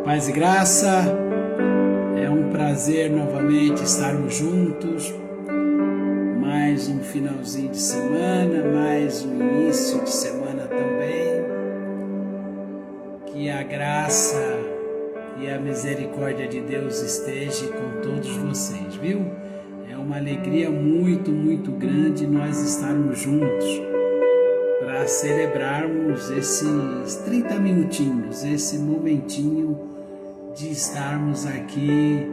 Paz e graça, é um prazer novamente estarmos juntos, mais um finalzinho de semana, mais um início de semana também, que a graça e a misericórdia de Deus esteja com todos vocês, viu? É uma alegria muito grande nós estarmos juntos para celebrarmos esses 30 minutinhos, esse momentinho de estarmos aqui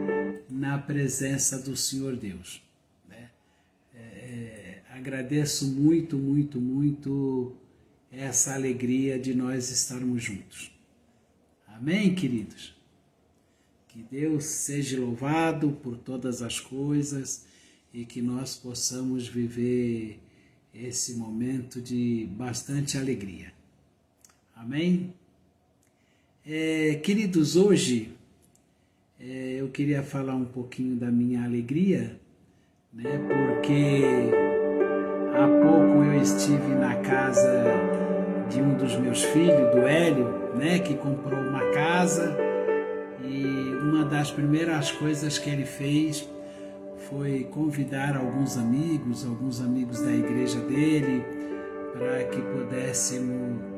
na presença do Senhor Deus. Agradeço muito essa alegria de nós estarmos juntos. Amém, queridos? Que Deus seja louvado por todas as coisas e que nós possamos viver esse momento de bastante alegria. Amém? Queridos, hoje eu queria falar um pouquinho da minha alegria, né? Porque há pouco eu estive na casa de um dos meus filhos, do Hélio, né? Que comprou uma casa, e uma das primeiras coisas que ele fez foi convidar alguns amigos da igreja dele,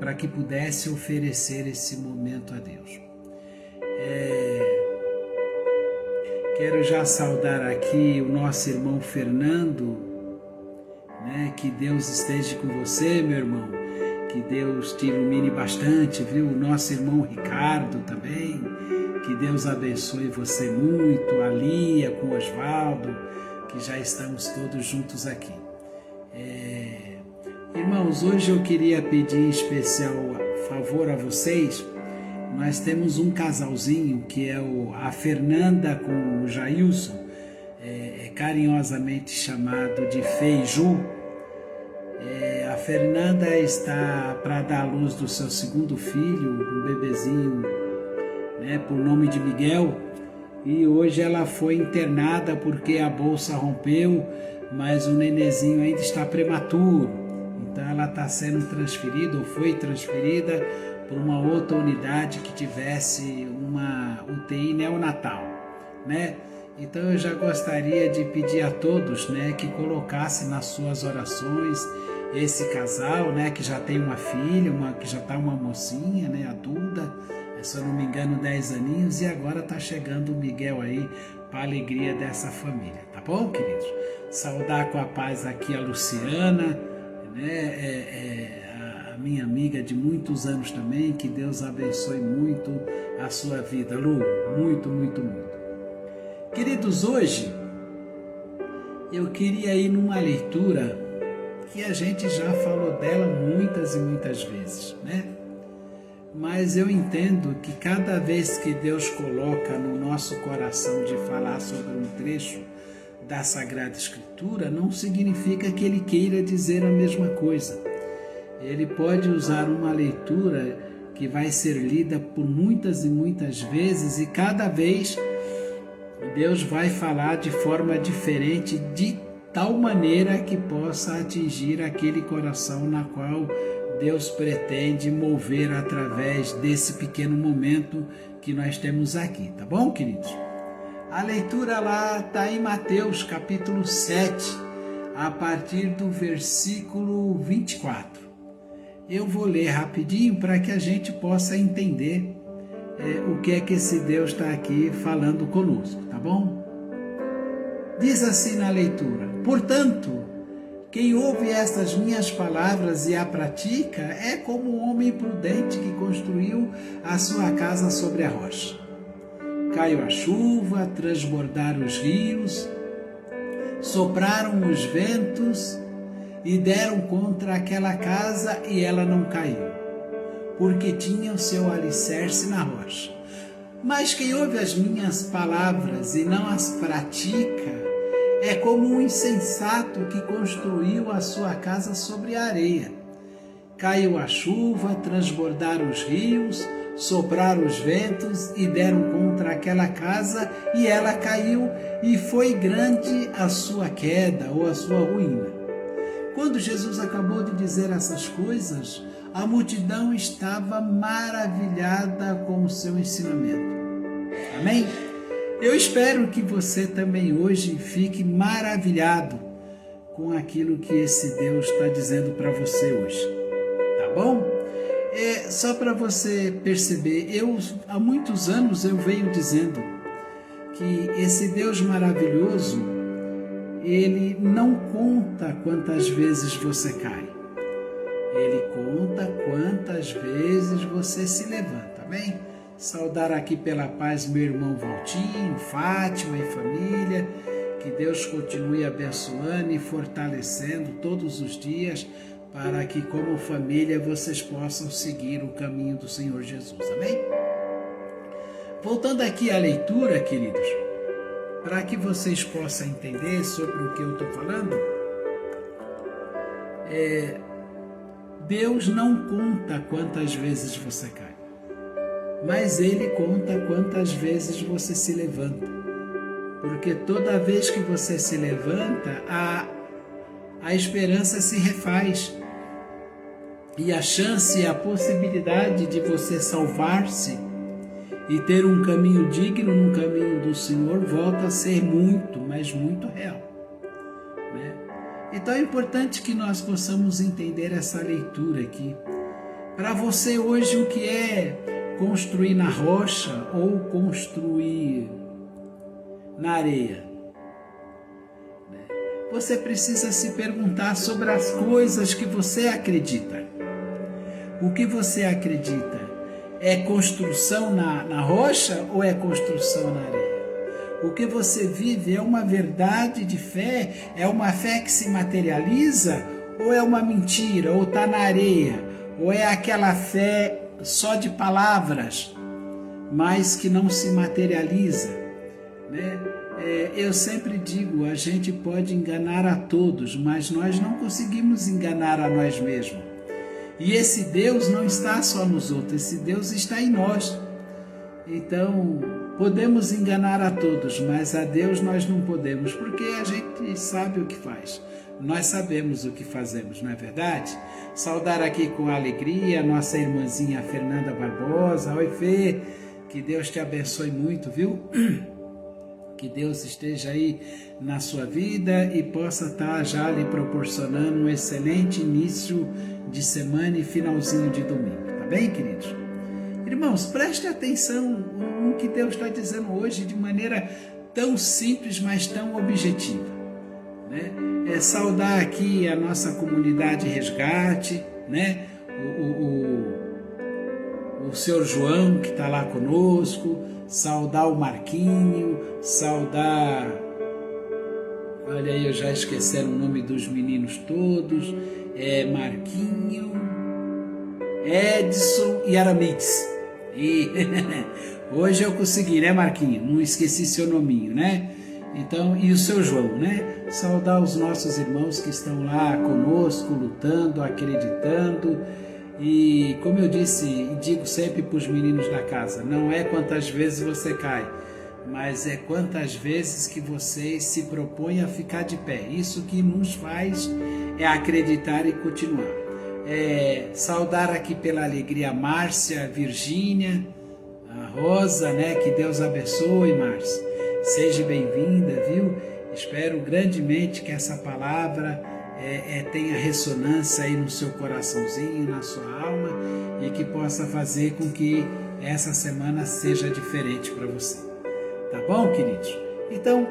para que pudesse oferecer esse momento a Deus. Quero já saudar aqui o nosso irmão Fernando, né? Que Deus esteja com você, meu irmão, que Deus te ilumine bastante, viu? O nosso irmão Ricardo também, que Deus abençoe você muito, a Lia com o Osvaldo, que já estamos todos juntos aqui. Irmãos, hoje eu queria pedir em especial favor a vocês. Nós temos um casalzinho que é a Fernanda com o Jailson, carinhosamente chamado de Fê e Ju. A Fernanda está para dar à luz do seu segundo filho, um bebezinho, né, por nome de Miguel, e hoje ela foi internada porque a bolsa rompeu, mas o nenezinho ainda está prematuro. Então ela está sendo transferida, ou foi transferida, para uma outra unidade que tivesse uma UTI neonatal, né? Então eu já gostaria de pedir a todos, né, que colocassem nas suas orações esse casal, né, que já tem uma filha, que já está uma mocinha, né, adulta, se eu não me engano 10 aninhos, e agora está chegando o Miguel aí para a alegria dessa família, tá bom, queridos? Saudar com a paz aqui a Luciana, né, a minha amiga de muitos anos também, que Deus abençoe muito a sua vida, Lu, muito. Queridos, hoje eu queria ir numa leitura que a gente já falou dela muitas e muitas vezes, né? Mas eu entendo que cada vez que Deus coloca no nosso coração de falar sobre um trecho da Sagrada Escritura, não significa que Ele queira dizer a mesma coisa. Ele pode usar uma leitura que vai ser lida por muitas e muitas vezes, e cada vez Deus vai falar de forma diferente, de tal maneira que possa atingir aquele coração na qual Deus pretende mover através desse pequeno momento que nós temos aqui, tá bom, queridos? A leitura lá está em Mateus capítulo 7, a partir do versículo 24. Eu vou ler rapidinho para que a gente possa entender o que é que esse Deus está aqui falando conosco, tá bom? Diz assim na leitura: portanto, quem ouve estas minhas palavras e a pratica é como um homem prudente que construiu a sua casa sobre a rocha. Caiu a chuva, transbordaram os rios, sopraram os ventos e deram contra aquela casa, e ela não caiu, porque tinha o seu alicerce na rocha. Mas quem ouve as minhas palavras e não as pratica é como um insensato que construiu a sua casa sobre a areia. Caiu a chuva, transbordaram os rios, sopraram os ventos e deram contra aquela casa, e ela caiu, e foi grande a sua queda, ou a sua ruína. Quando Jesus acabou de dizer essas coisas, a multidão estava maravilhada com o seu ensinamento. Amém? Eu espero que você também hoje fique maravilhado com aquilo que esse Deus está dizendo para você hoje, tá bom? Só para você perceber, há muitos anos eu venho dizendo que esse Deus maravilhoso, Ele não conta quantas vezes você cai, Ele conta quantas vezes você se levanta, amém? Saudar aqui pela paz meu irmão Valtinho, Fátima e família, que Deus continue abençoando e fortalecendo todos os dias, para que como família vocês possam seguir o caminho do Senhor Jesus, amém? Voltando aqui à leitura, queridos, para que vocês possam entender sobre o que eu estou falando, Deus não conta quantas vezes você cai, mas Ele conta quantas vezes você se levanta, porque toda vez que você se levanta, a esperança se refaz, e a chance e a possibilidade de você salvar-se e ter um caminho digno no caminho do Senhor volta a ser muito, mas muito real, né? Então é importante que nós possamos entender essa leitura aqui. Para você hoje, o que é construir na rocha ou construir na areia? Você precisa se perguntar sobre as coisas que você acredita. O que você acredita? É construção na rocha ou é construção na areia? O que você vive é uma verdade de fé? É uma fé que se materializa? Ou é uma mentira? Ou está na areia? Ou é aquela fé só de palavras, mas que não se materializa, né? Eu sempre digo, a gente pode enganar a todos, mas nós não conseguimos enganar a nós mesmos. E esse Deus não está só nos outros, esse Deus está em nós. Então, podemos enganar a todos, mas a Deus nós não podemos, porque a gente sabe o que faz. Nós sabemos o que fazemos, não é verdade? Saudar aqui com alegria a nossa irmãzinha Fernanda Barbosa. Oi, Fê, que Deus te abençoe muito, viu? Que Deus esteja aí na sua vida e possa estar já lhe proporcionando um excelente início de semana e finalzinho de domingo, tá bem, queridos? Irmãos, preste atenção no que Deus está dizendo hoje de maneira tão simples, mas tão objetiva, né? Saudar aqui a nossa comunidade Resgate, né? O senhor João que está lá conosco, saudar o Marquinho, saudar, olha aí, eu já esqueci o nome dos meninos todos, Marquinho, Edson e Aramides. E hoje eu consegui, né, Marquinho? Não esqueci seu nominho, né? Então, e o seu João, né? Saudar os nossos irmãos que estão lá conosco, lutando, acreditando. E como eu disse e digo sempre para os meninos da casa, não é quantas vezes você cai, mas é quantas vezes que você se propõe a ficar de pé. Isso que nos faz acreditar e continuar. Saudar aqui pela alegria a Márcia, a Virgínia, a Rosa, né? Que Deus abençoe, Márcia. Seja bem-vinda, viu? Espero grandemente que essa palavra tenha ressonância aí no seu coraçãozinho, na sua alma, e que possa fazer com que essa semana seja diferente para você. Tá bom, queridos? Então,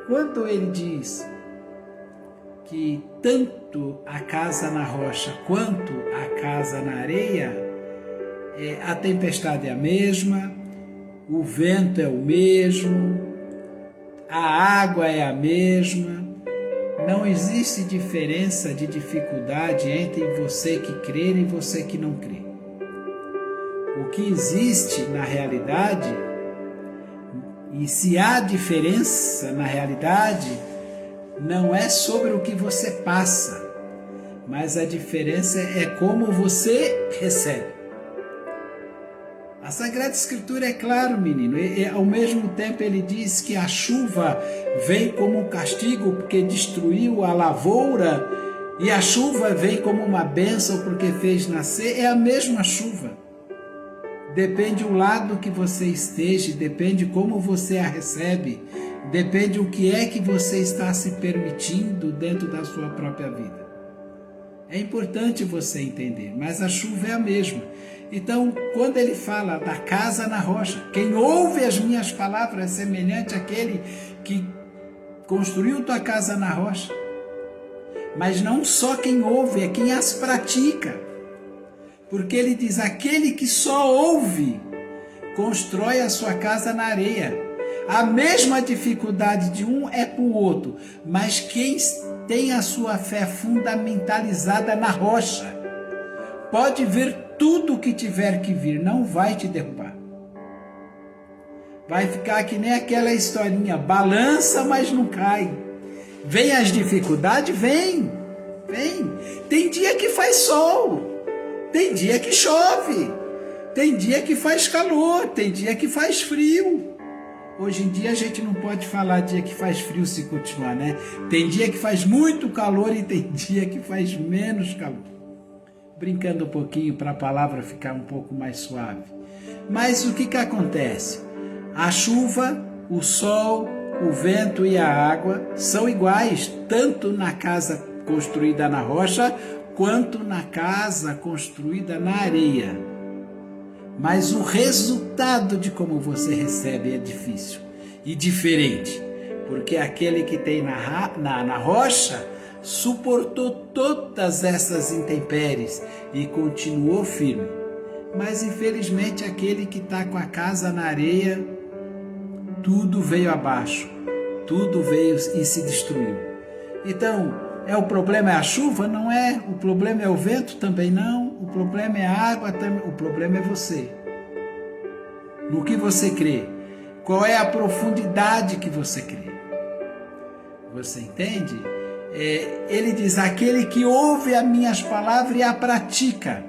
quando ele diz que tanto a casa na rocha quanto a casa na areia, a tempestade é a mesma, o vento é o mesmo, a água é a mesma. Não existe diferença de dificuldade entre você que crê e você que não crê. O que existe na realidade, e se há diferença na realidade, não é sobre o que você passa, mas a diferença é como você recebe. A Sagrada Escritura é claro, menino, e ao mesmo tempo ele diz que a chuva vem como um castigo porque destruiu a lavoura, e a chuva vem como uma bênção porque fez nascer. É a mesma chuva. depende o lado que você esteja, depende como você a recebe, depende o que é que você está se permitindo dentro da sua própria vida. É importante você entender, mas a chuva é a mesma. Então, quando ele fala da casa na rocha, quem ouve as minhas palavras é semelhante àquele que construiu tua casa na rocha. Mas não só quem ouve, é quem as pratica. Porque ele diz, aquele que só ouve, constrói a sua casa na areia. A mesma dificuldade de um é para o outro, mas quem tem a sua fé fundamentalizada na rocha, pode vir tudo o que tiver que vir, não vai te derrubar. Vai ficar que nem aquela historinha, balança, mas não cai. Vem as dificuldades? Vem. Tem dia que faz sol, tem dia que chove, tem dia que faz calor, tem dia que faz frio. Hoje em dia a gente não pode falar dia que faz frio se continuar, né? Tem dia que faz muito calor e tem dia que faz menos calor. Brincando um pouquinho para a palavra ficar um pouco mais suave. Mas o que acontece? A chuva, o sol, o vento e a água são iguais, tanto na casa construída na rocha, quanto na casa construída na areia. Mas o resultado de como você recebe é difícil e diferente, porque aquele que tem na rocha suportou todas essas intempéries e continuou firme. Mas infelizmente aquele que está com a casa na areia, tudo veio abaixo, tudo veio e se destruiu. Então, o problema é a chuva? Não é. O problema é o vento? Também não. O problema é a água? Também. O problema é você. No que você crê? Qual é a profundidade que você crê? Você entende? Ele diz, aquele que ouve as minhas palavras e a pratica.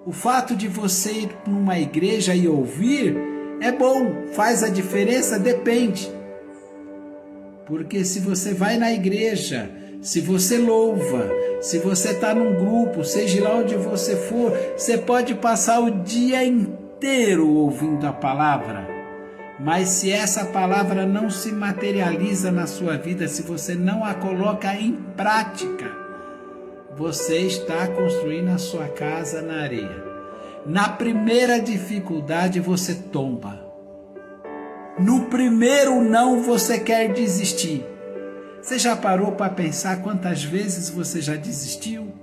O fato de você ir para uma igreja e ouvir é bom. Faz a diferença? Depende. Porque se você vai na igreja, se você louva, se você está num grupo, seja lá onde você for, você pode passar o dia inteiro ouvindo a palavra. Mas se essa palavra não se materializa na sua vida, se você não a coloca em prática, você está construindo a sua casa na areia. Na primeira dificuldade você tomba. No primeiro não você quer desistir. Você já parou para pensar quantas vezes você já desistiu?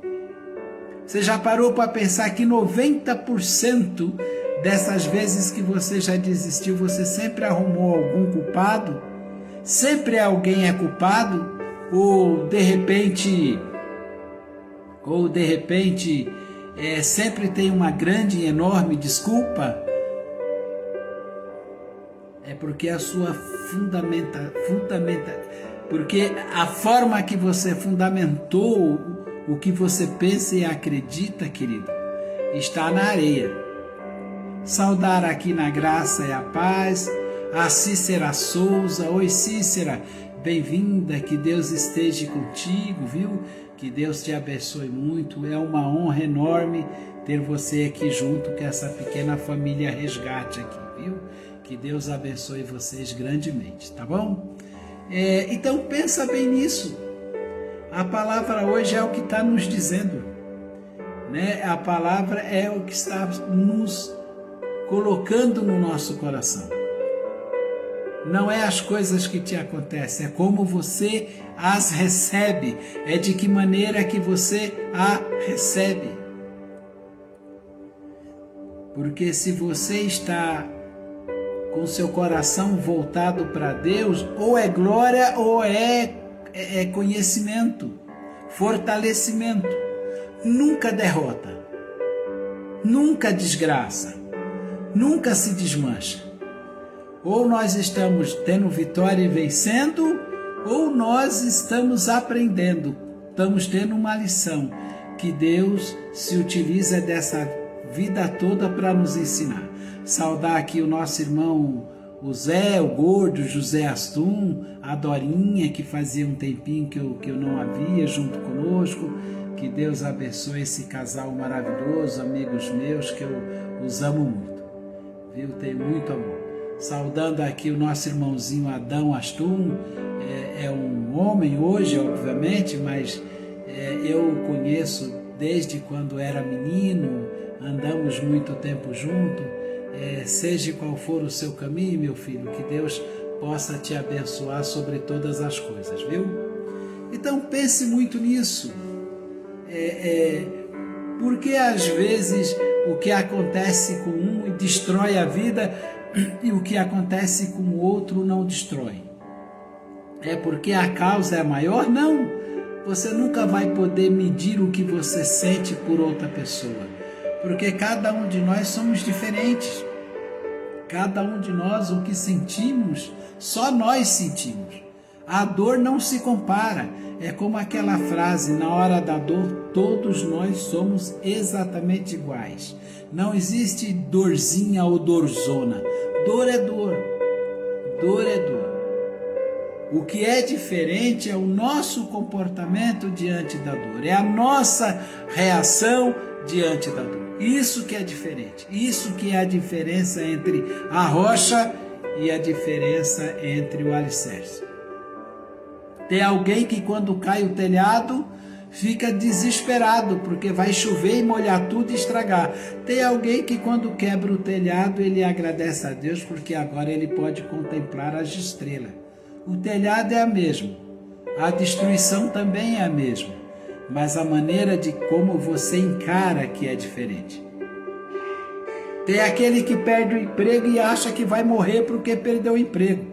Você já parou para pensar que 90% dessas vezes que você já desistiu, você sempre arrumou algum culpado? Sempre alguém é culpado? Ou de repente sempre tem uma grande e enorme desculpa? É porque a sua porque a forma que você fundamentou o que você pensa e acredita, querido, está na areia. Saudar aqui na graça e a paz a Cícera Souza. Oi, Cícera, bem-vinda, que Deus esteja contigo, viu? Que Deus te abençoe muito. É uma honra enorme ter você aqui junto com essa pequena família Resgate aqui, viu? Que Deus abençoe vocês grandemente, tá bom? Então pensa bem nisso. A palavra hoje é o que está nos dizendo, né? A palavra é o que está nos colocando no nosso coração. Não é as coisas que te acontecem, é como você as recebe, é de que maneira que você a recebe. Porque se você está com seu coração voltado para Deus, ou é glória ou é conhecimento, fortalecimento. Nunca derrota, nunca desgraça, nunca se desmancha. Ou nós estamos tendo vitória e vencendo, ou nós estamos aprendendo, estamos tendo uma lição que Deus se utiliza dessa vida toda para nos ensinar. Saudar aqui o nosso irmão o Zé, o Gordo, o José Astum, a Dorinha, que fazia um tempinho que eu não havia junto conosco. Que Deus abençoe esse casal maravilhoso, amigos meus, que eu os amo muito. viu? Tenho muito amor. Saudando aqui o nosso irmãozinho Adão Astum, é um homem hoje, obviamente, mas eu o conheço desde quando era menino, andamos muito tempo junto. Seja qual for o seu caminho, meu filho, que Deus possa te abençoar sobre todas as coisas, viu? Então pense muito nisso, porque às vezes o que acontece com um destrói a vida e o que acontece com o outro não destrói. É porque a causa é maior? Não. Você nunca vai poder medir o que você sente por outra pessoa, porque cada um de nós somos diferentes. Cada um de nós, o que sentimos, só nós sentimos. A dor não se compara. É como aquela frase, na hora da dor, todos nós somos exatamente iguais. Não existe dorzinha ou dorzona. Dor é dor. Dor é dor. O que é diferente é o nosso comportamento diante da dor. É a nossa reação diante da dor. Isso que é diferente. Isso que é a diferença entre a rocha e a diferença entre o alicerce. Tem alguém que quando cai o telhado fica desesperado porque vai chover e molhar tudo e estragar. Tem alguém que quando quebra o telhado ele agradece a Deus porque agora ele pode contemplar as estrelas. O telhado é a mesma, a destruição também é a mesma, mas a maneira de como você encara que é diferente. Tem aquele que perde o emprego e acha que vai morrer porque perdeu o emprego.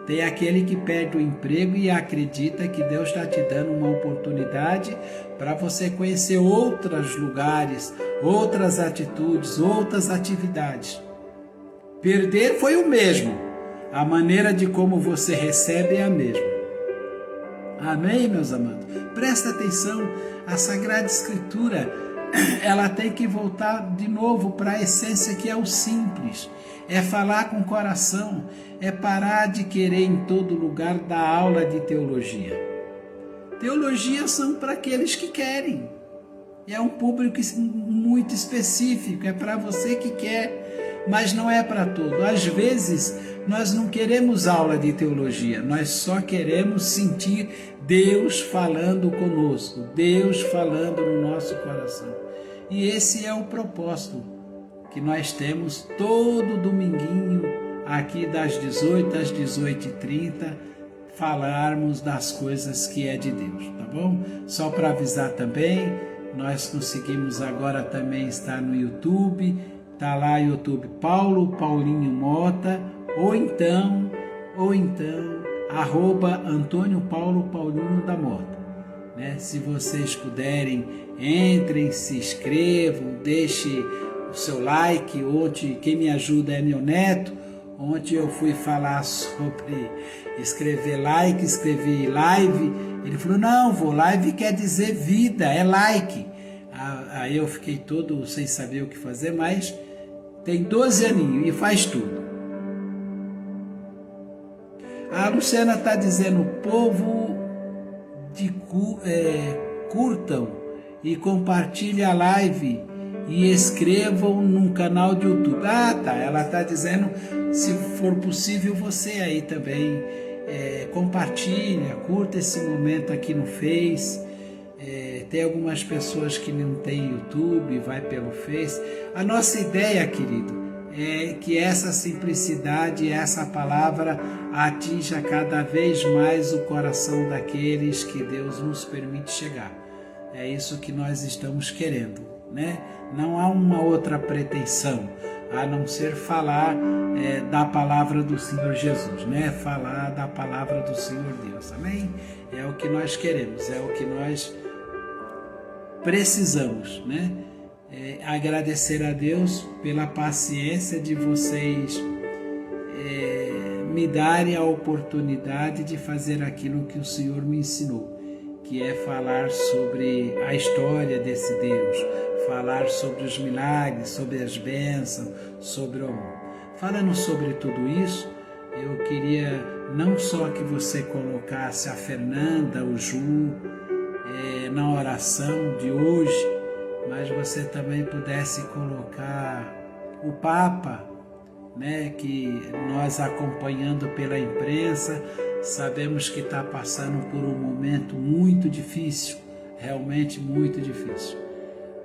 Tem aquele que perde o emprego e acredita que Deus está te dando uma oportunidade para você conhecer outros lugares, outras atitudes, outras atividades. Perder foi o mesmo. A maneira de como você recebe é a mesma. Amém, meus amados? Presta atenção, a Sagrada Escritura, ela tem que voltar de novo para a essência que é o simples. É falar com o coração, é parar de querer em todo lugar dar aula de teologia. Teologia são para aqueles que querem. É um público muito específico, é para você que quer, mas não é para todo. Às vezes, nós não queremos aula de teologia, nós só queremos sentir Deus falando conosco, Deus falando no nosso coração. E esse é o propósito que nós temos todo dominguinho, aqui das 18 às 18h30, falarmos das coisas que é de Deus, tá bom? Só para avisar também, nós conseguimos agora também estar no YouTube, tá lá YouTube Paulinho Mota, ou então @Antônio Paulinho da Mota, né? Se vocês puderem, entrem, se inscrevam, deixe o seu like. Ontem quem me ajuda é meu neto. Ontem eu fui falar sobre escrever like, escrevi live. Ele falou, não, live quer dizer vida, é like. Aí eu fiquei todo sem saber o que fazer, mas tem 12 aninhos e faz tudo. A Luciana está dizendo, povo curtam e compartilhem a live e escrevam num canal de YouTube. Tá, ela está dizendo, se for possível, você aí também compartilha, curta esse momento aqui no Face. Tem algumas pessoas que não têm YouTube, vai pelo Face. A nossa ideia, querido, é que essa simplicidade, essa palavra atinja cada vez mais o coração daqueles que Deus nos permite chegar. É isso que nós estamos querendo, né? Não há uma outra pretensão, a não ser falar da palavra do Senhor Jesus, né? Falar da palavra do Senhor Deus, amém? É o que nós queremos, é o que nós precisamos, né? Agradecer a Deus pela paciência de vocês me darem a oportunidade de fazer aquilo que o Senhor me ensinou, que é falar sobre a história desse Deus, falar sobre os milagres, sobre as bênçãos, sobre o amor. Falando sobre tudo isso, eu queria não só que você colocasse a Fernanda, o Ju, na oração de hoje, mas você também pudesse colocar o Papa né, que nós acompanhando pela imprensa, sabemos que está passando por um momento muito difícil, realmente muito difícil.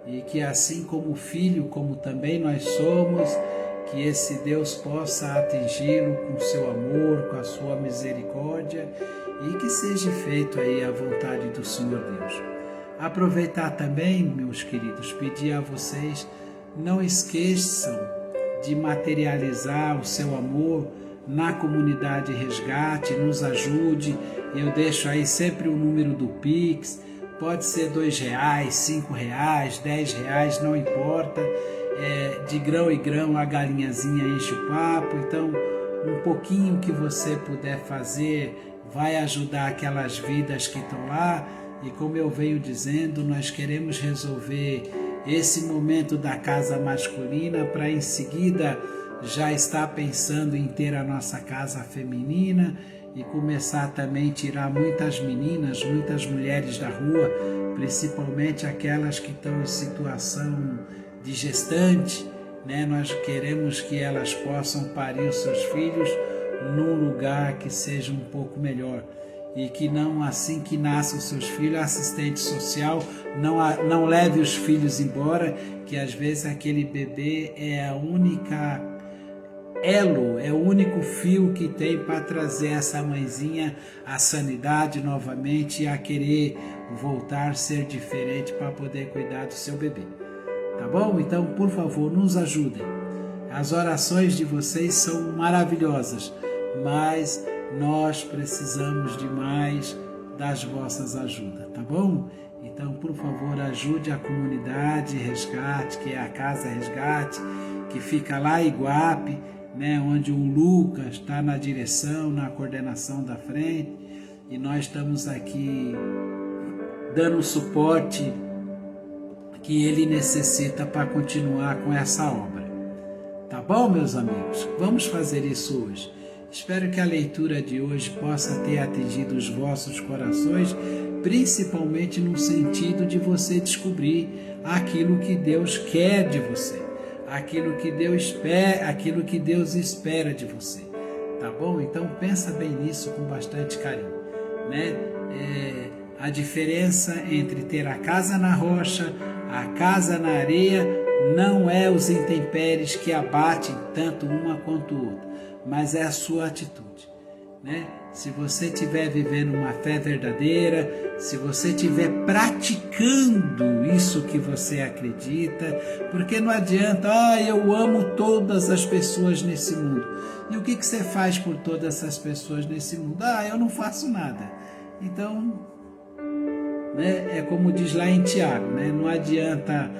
E que assim como filho, como também nós somos, que esse Deus possa atingi-lo com seu amor, com a sua misericórdia, e que seja feito aí a vontade do Senhor Deus. Aproveitar também, meus queridos, pedir a vocês, não esqueçam de materializar o seu amor na comunidade Resgate, nos ajude. Eu deixo aí sempre o número do Pix, pode ser R$2, R$5, R$10, não importa. De grão em grão a galinhazinha enche o papo, então um pouquinho que você puder fazer vai ajudar aquelas vidas que estão lá. E como eu venho dizendo, nós queremos resolver esse momento da casa masculina para em seguida já estar pensando em ter a nossa casa feminina e começar também a tirar muitas meninas, muitas mulheres da rua, principalmente aquelas que estão em situação de gestante, né? Nós queremos que elas possam parir os seus filhos num lugar que seja um pouco melhor e que não, assim que nasçam os seus filhos, a assistente social não leve os filhos embora, que às vezes aquele bebê é a única elo, é o único fio que tem para trazer essa mãezinha à sanidade novamente e a querer voltar a ser diferente para poder cuidar do seu bebê. Tá bom? Então, por favor, nos ajudem. As orações de vocês são maravilhosas, mas nós precisamos demais das vossas ajudas, tá bom? Então, por favor, ajude a comunidade Resgate, que é a Casa Resgate, que fica lá em Iguape, né, onde o Lucas está na direção, na coordenação da frente, e nós estamos aqui dando o suporte que ele necessita para continuar com essa obra. Tá bom, meus amigos? Vamos fazer isso hoje. Espero que a leitura de hoje possa ter atingido os vossos corações, principalmente no sentido de você descobrir aquilo que Deus quer de você, aquilo que Deus espera de você. Tá bom? Então pensa bem nisso com bastante carinho, né? A diferença entre ter a casa na rocha, a casa na areia, não é os intempéries que abatem tanto uma quanto outra, mas é a sua atitude, né? Se você estiver vivendo uma fé verdadeira, se você estiver praticando isso que você acredita, porque não adianta, eu amo todas as pessoas nesse mundo. E o que você faz por todas essas pessoas nesse mundo? Eu não faço nada. Então, né, é como diz lá em Tiago, né? Não adianta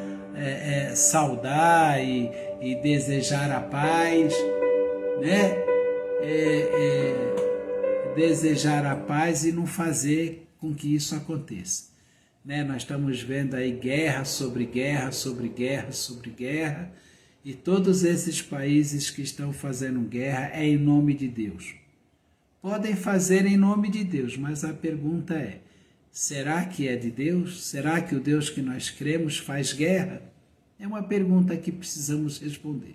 saudar e desejar a paz, né? Desejar a paz e não fazer com que isso aconteça, né? Nós estamos vendo aí guerra sobre guerra, sobre guerra, sobre guerra, e todos esses países que estão fazendo guerra é em nome de Deus. Podem fazer em nome de Deus, mas a pergunta é, será que é de Deus? Será que o Deus que nós cremos faz guerra? É uma pergunta que precisamos responder.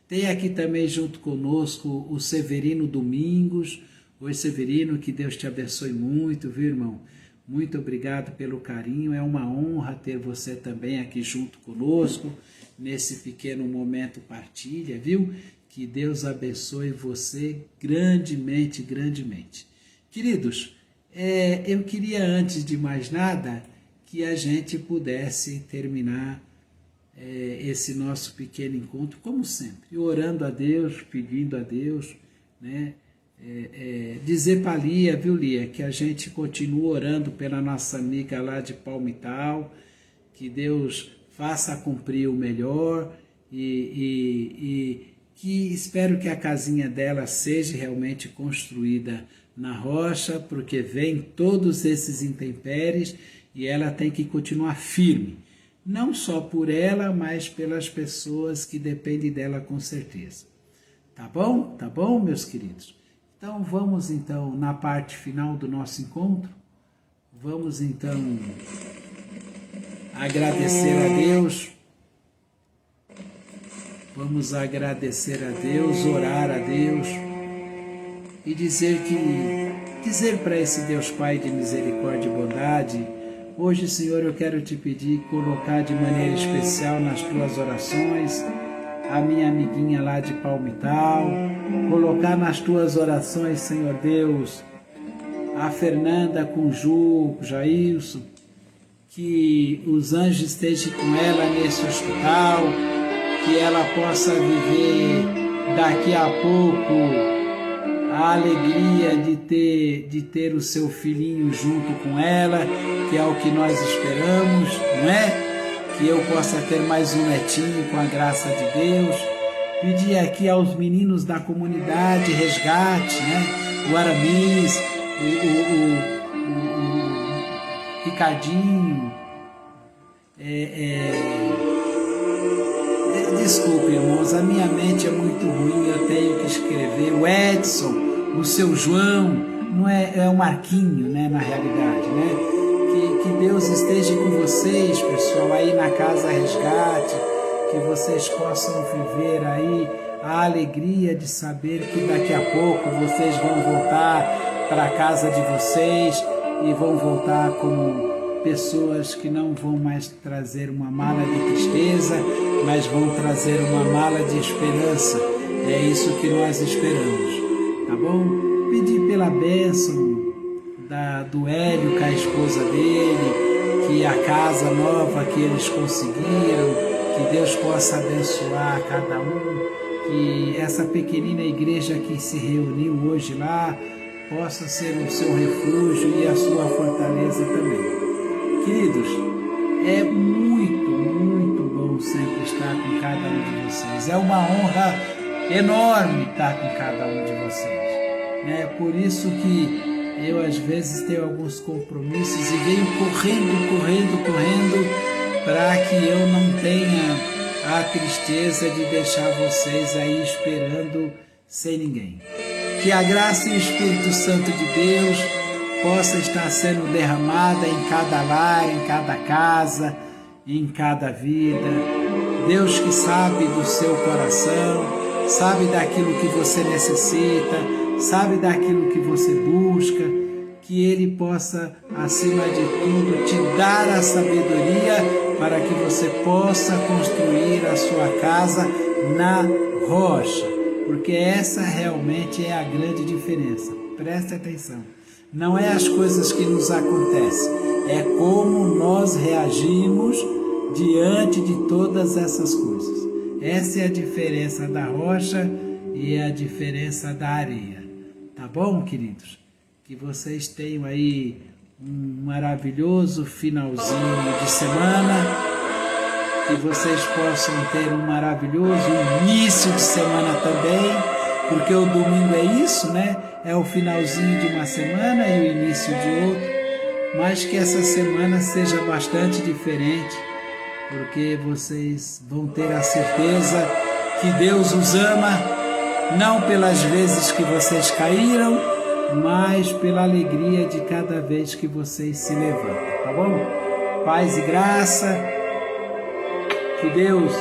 Tem aqui também junto conosco o Severino Domingos. Oi, Severino, que Deus te abençoe muito, viu, irmão? Muito obrigado pelo carinho, é uma honra ter você também aqui junto conosco, nesse pequeno momento partilha, viu? Que Deus abençoe você grandemente, grandemente. Queridos, eu queria, antes de mais nada, que a gente pudesse terminar esse nosso pequeno encontro, como sempre, orando a Deus, pedindo a Deus, né? Dizer para Lia, viu, Lia, que a gente continua orando pela nossa amiga lá de Palmital, que Deus faça cumprir o melhor e que espero que a casinha dela seja realmente construída na rocha, porque vem todos esses intempéries e ela tem que continuar firme, não só por ela, mas pelas pessoas que dependem dela com certeza. Tá bom? Tá bom, meus queridos? Então vamos então na parte final do nosso encontro, vamos então agradecer a Deus Vamos agradecer a Deus, orar a Deus e dizer para esse Deus Pai de misericórdia e bondade: hoje, Senhor, eu quero te pedir, colocar de maneira especial nas tuas orações a minha amiguinha lá de Palmital, colocar nas tuas orações, Senhor Deus, a Fernanda com Ju, Jailson, que os anjos estejam com ela nesse hospital, que ela possa viver daqui a pouco a alegria de ter o seu filhinho junto com ela, que é o que nós esperamos, não é? Que eu possa ter mais um netinho com a graça de Deus. Pedir aqui aos meninos da comunidade Resgate, né? O Aramis, o Ricardinho, desculpe, irmãos, a minha mente é muito ruim, eu tenho que escrever. O Edson, o seu João, não é o Marquinho, né, na realidade, né? Que Deus esteja com vocês, pessoal, aí na Casa Resgate, que vocês possam viver aí a alegria de saber que daqui a pouco vocês vão voltar para a casa de vocês e vão voltar como pessoas que não vão mais trazer uma mala de tristeza, mas vão trazer uma mala de esperança. É isso que nós esperamos, tá bom? Pedir pela bênção do Hélio com a esposa dele, que a casa nova que eles conseguiram, que Deus possa abençoar cada um, que essa pequenina igreja que se reuniu hoje lá possa ser o seu refúgio e a sua fortaleza também. Queridos, é muito, muito bom sempre estar com cada um de vocês. É uma honra enorme estar com cada um de vocês. É por isso que eu às vezes tenho alguns compromissos e venho correndo para que eu não tenha a tristeza de deixar vocês aí esperando sem ninguém. Que a graça e o Espírito Santo de Deus possa estar sendo derramada em cada lar, em cada casa, em cada vida. Deus que sabe do seu coração, sabe daquilo que você necessita, sabe daquilo que você busca, que Ele possa, acima de tudo, te dar a sabedoria para que você possa construir a sua casa na rocha, porque essa realmente é a grande diferença. Preste atenção. Não é as coisas que nos acontecem, é como nós reagimos diante de todas essas coisas. Essa é a diferença da rocha e a diferença da areia. Tá bom, queridos? Que vocês tenham aí um maravilhoso finalzinho de semana, que vocês possam ter um maravilhoso início de semana também, porque o domingo é isso, né? É o finalzinho de uma semana e o início de outra, mas que essa semana seja bastante diferente, porque vocês vão ter a certeza que Deus os ama, não pelas vezes que vocês caíram, mas pela alegria de cada vez que vocês se levantam, tá bom? Paz e graça, que Deus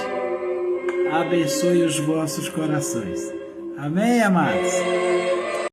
abençoe os vossos corações. Amém, amados?